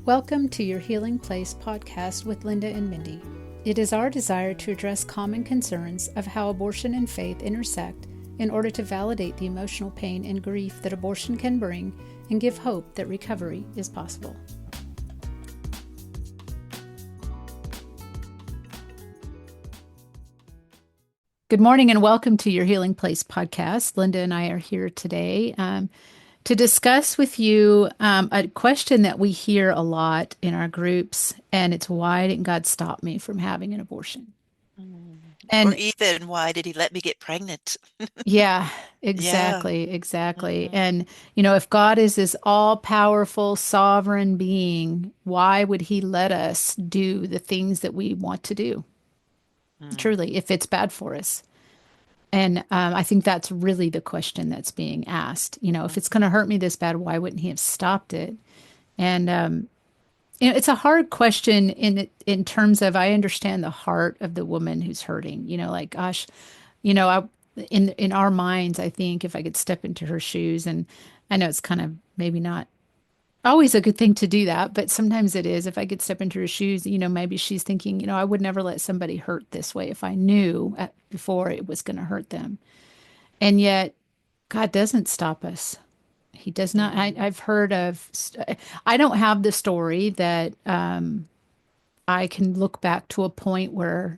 Welcome to your Healing Place podcast with Linda and Mindy. It is our desire to address common concerns of how abortion and faith intersect in order to validate the emotional pain and grief that abortion can bring and give hope that recovery is possible. Good morning and welcome to your Healing Place podcast. Linda and I are here today to discuss with you a question that we hear a lot in our groups, and it's why didn't God stop me from having an abortion? Or And even, why did he let me get pregnant? yeah, Yeah. exactly. Mhm. And, if God is this all powerful, sovereign being, why would he let us do the things that we want to do? Mm. Truly, if it's bad for us. And I think that's really the question that's being asked. If it's going Mhm. to hurt me this bad, why wouldn't he have stopped it? And it's a hard question in terms of I understand the heart of the woman who's hurting. Like gosh, I in our minds, I think if I could step into her shoes, and I know it's kind of maybe not always a good thing to do that, but sometimes it is. If I could step into her shoes, maybe she's thinking, I would never let somebody hurt this way if I knew before it was going to hurt them. And yet, God doesn't stop us. He does not. Mm. I've heard of, I don't have the story that I can look back to a point where,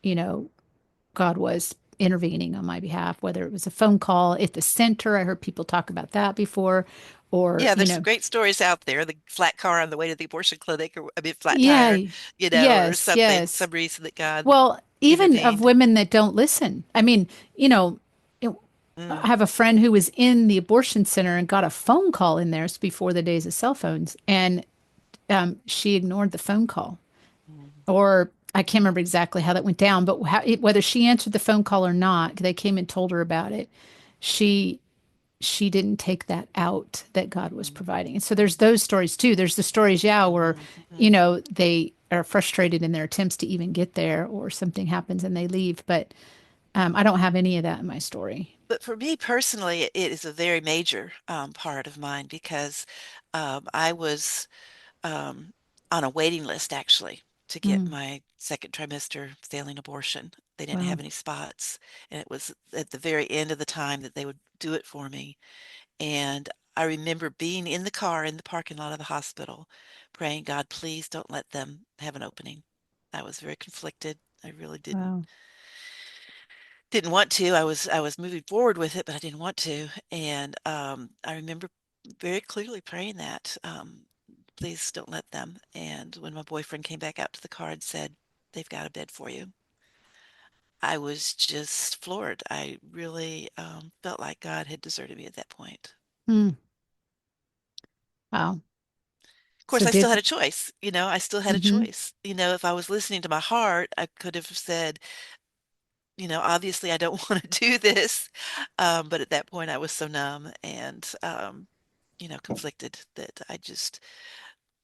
you know, God was intervening on my behalf, whether it was a phone call at the center. I heard people talk about that before, or, Yeah, there's some great stories out there. The flat car on the way to the abortion clinic, or I mean, flat yeah, tire, or yes, something, yes. some reason that God Well, even of intervened. women that don't listen. I mean, it- I Mm. have a friend who was in the abortion center and got a phone call in there before the days of cell phones, and she ignored the phone call. Mm. Or I can't remember exactly how that went down, but whether she answered the phone call or not, they came and told her about it. She she didn't take that out that God was Mm. providing. And so there's those stories too. There's the stories, yeah, where Mhm. Mhm. they are frustrated in their attempts to even get there, or something happens and they leave. But I don't have any of that in my story. But for me personally, it is a very major part of mine because I was um, on a waiting list actually to get Mm, my second trimester failing abortion. They didn't wow, have any spots, and it was at the very end of the time that they would do it for me. And I remember being in the car in the parking lot of the hospital, praying, God, please don't let them have an opening. I was very conflicted. I really wow. didn't want to. I was moving forward with it, but I didn't want to. And I remember very clearly praying that, please don't let them. And when my boyfriend came back out to the car and said, they've got a bed for you, I was just floored. I really felt like God had deserted me at that point. Mm, wow. Of course, So I still did had a choice. I still had a mm-hmm. choice. If I was listening to my heart, I could have said, obviously I don't want to do this. But at that point, I was so numb and, conflicted that I just,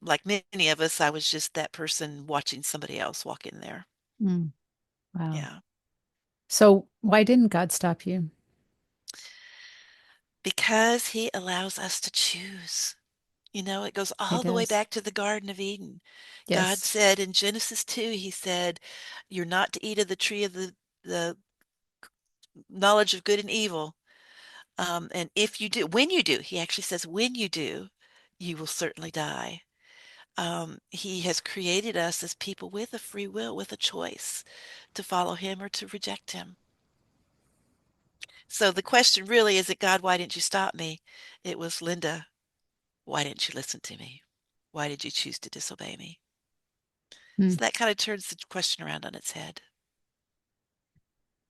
like many of us, I was just that person watching somebody else walk in there. Mm, wow. Yeah. So why didn't God stop you? Because he allows us to choose. It goes He all the way does. back to the Garden of Eden. God Yes. said in Genesis 2, he said, you're not to eat of the tree of the knowledge of good and evil. And if you do, when you do, he actually says, when you do, you will certainly die. He has created us as people with a free will, with a choice to follow him or to reject him. So the question really isn't, God, why didn't you stop me? It was, Linda, why didn't you listen to me? Why did you choose to disobey me? Mm. So that kind of turns the question around on its head.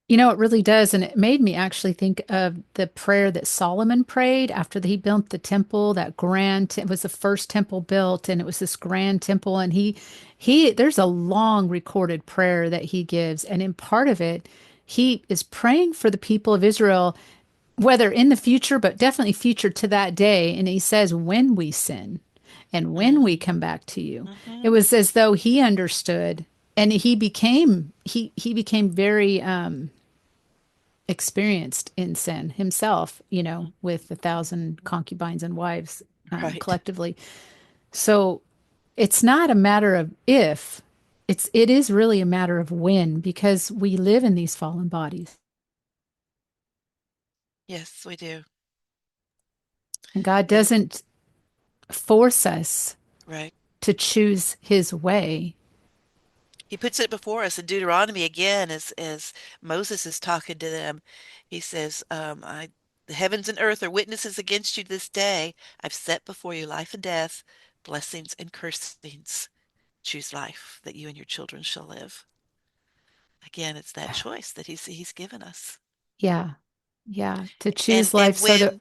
It really does. And it made me actually think of the prayer that Solomon prayed after he built the temple, that it was the first temple built, and it was this grand temple. And there's a long recorded prayer that he gives. And in part of it, he is praying for the people of Israel, whether in the future, but definitely future to that day. And he says, when we sin and when we Mm-hmm. come back to you, it Mm-hmm. was as though he understood, and he became very, experienced in sin himself, with 1,000 concubines and wives, Right. collectively. So, it's not a matter of if, it is really a matter of when, because we live in these fallen bodies. Yes, we do. And God And doesn't force us right. to choose his way. He puts it before us in Deuteronomy again as Moses is talking to them. He says, the heavens and earth are witnesses against you this day. I've set before you life and death, blessings and cursings. Choose life that you and your children shall live. Again, it's that choice that he's given us. Yeah. Yeah. To And choose life and so that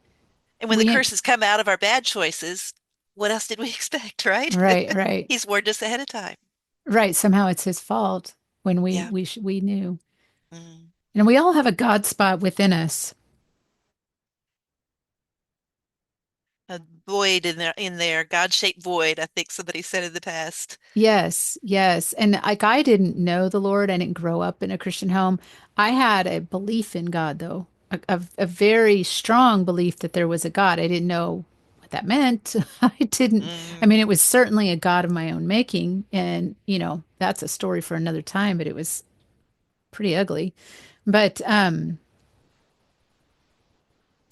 when the we, curses come out of our bad choices, what else did we expect, right? right, right, He's warned us ahead of time. right. Somehow it's his fault when Yeah. we knew. Mm. And we all have a God spot within us. A void in there, God-shaped void, I think somebody said in the past. Yes, yes. And like I didn't know the Lord. I didn't grow up in a Christian home. I had a belief in God, though, a very strong belief that there was a God. I didn't know what that meant. I didn't, I Mm. mean, it was certainly a God of my own making. And, that's a story for another time, but it was pretty ugly. But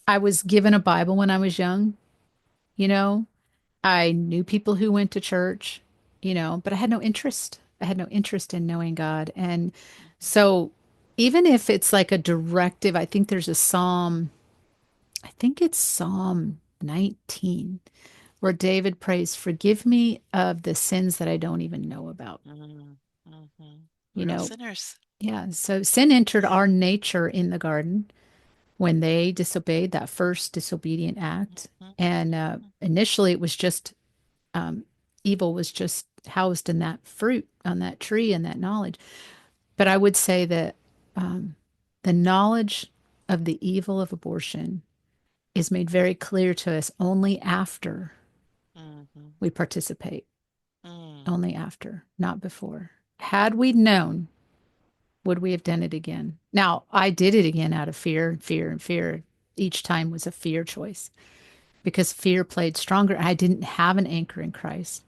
I was given a Bible when I was young, you know, I knew people who went to church, but I had no interest. I had no interest in knowing God. And so even if it's like a directive, I think there's a psalm, I think it's Psalm 19, where David prays, "Forgive me of the sins that I don't even know about." Mm. Mhm. You We're all know, sinners. yeah. So sin entered our nature in the garden when they disobeyed that first disobedient act. Mhm. And Mhm. initially it was just um, evil was just housed in that fruit on that tree and that knowledge. But I would say that um, the knowledge of the evil of abortion is made very clear to us only after Mhm. we participate, Mm. only after, not before. Had we known, would we have done it again? Now, I did it again out of fear, fear, and fear. Each time was a fear choice because fear played stronger. I didn't have an anchor in Christ.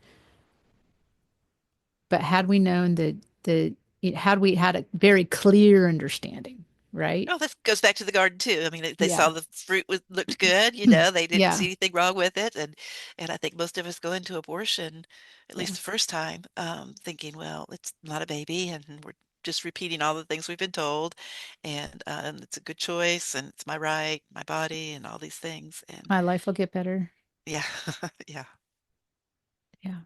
But had we known had we had a very clear understanding, right? Oh, this goes back to the garden too. I mean, they Yeah. saw the fruit looked good, they didn't see Yeah. anything wrong with it, and I think most of us go into abortion, at least the Yes. first time, thinking, well, it's not a baby, and we're just repeating all the things we've been told, and it's a good choice, and it's my right, my body, and all these things, and My life will get better. yeah, yeah. Yeah.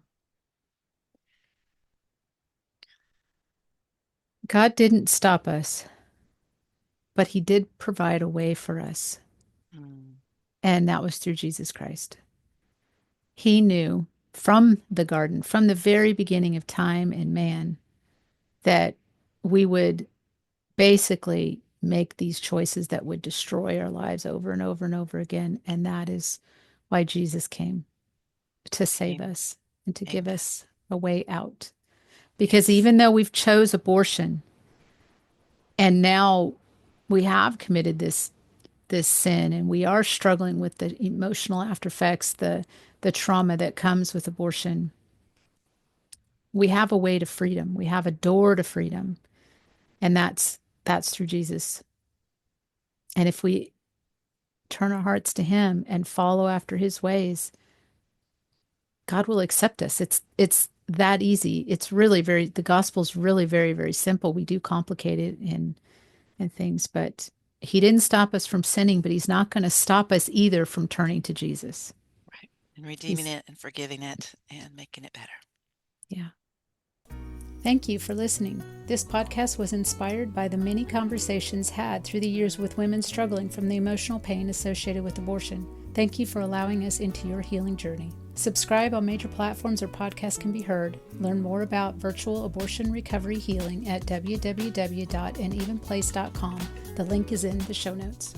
God didn't stop us, but he did provide a way for us. Mm. And that was through Jesus Christ. He knew from the garden, from the very beginning of time and man, that we would basically make these choices that would destroy our lives over and over and over again. And that is why Jesus came to save Amen. us and to give Amen. us a way out. Because Yes. even though we've chose abortion and now we have committed this sin and we are struggling with the emotional after effects, the trauma that comes with abortion, we have a way to freedom. We have a door to freedom. And that's through Jesus. And if we turn our hearts to him and follow after his ways, God will accept us. It's that easy. It's really very the gospel's really very, very simple. We do complicate it and things, but he didn't stop us from sinning, but he's not going to stop us either from turning to Jesus. Right. And redeeming He's it and forgiving it and making it better. yeah. Thank you for listening. This podcast was inspired by the many conversations had through the years with women struggling from the emotional pain associated with abortion. Thank you for allowing us into your healing journey. Subscribe on major platforms where podcasts can be heard. Learn more about virtual abortion recovery healing at www.anevenplace.com. The link is in the show notes.